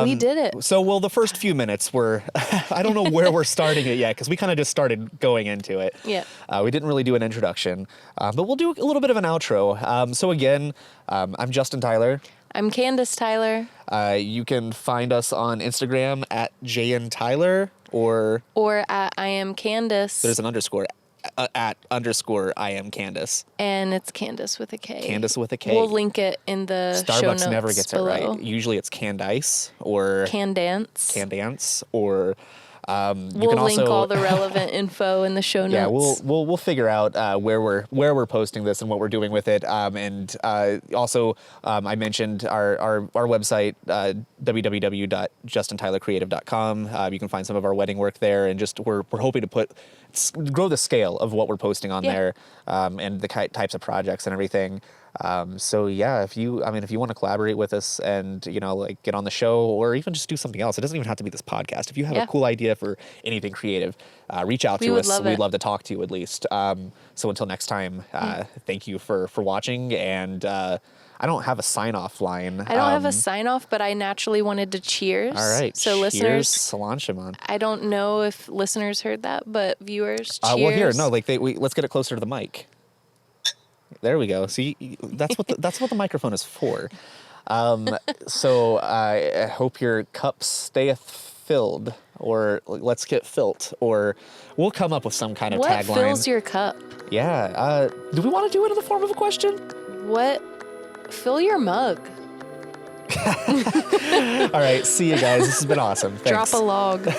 We did it. So, well, the first few minutes were, I don't know where we're starting it yet because we kind of just started going into it. Yeah. We didn't really do an introduction, but we'll do a little bit of an outro. So again, I'm Justin Tyler. I'm Kandace Tyler. You can find us on Instagram at JNTyler or at I am Kandace. there's an underscore at underscore I am Kandace. And it's Kandace with a K. Kandace with a K. We'll link it in the show notes Starbucks never gets below. it right. Usually it's Kandace or Kandace. or We'll link all the relevant info in the show notes. yeah, we'll figure out where we're posting this and what we're doing with it. And also I mentioned our website www.justintylercreative.com. You can find some of our wedding work there, and just we're hoping to grow the scale of what we're posting on Yeah. there, and the types of projects and everything. So yeah, if you want to collaborate with us and like get on the show or even just do something else, it doesn't even have to be this podcast. If you have Yeah. a cool idea for anything creative, reach out We to would us. love We'd it. love to talk to you at least. So until next time, thank you for watching. And I don't have a sign off line. I don't have a sign off, but I naturally wanted to cheers. All right. So cheers, listeners, Solange Shimon. I don't know if listeners heard that, but viewers, cheers. Well, here, no, like let's get it closer to the mic. There we go. See, that's what the microphone is for. So I hope your cup stayeth filled, or let's get filled, or we'll come up with some kind of What tagline. fills your cup? Yeah. Do we want to do it in the form of a question? What? Fill your mug. All right. See you guys. This has been awesome. Thanks. Drop a log.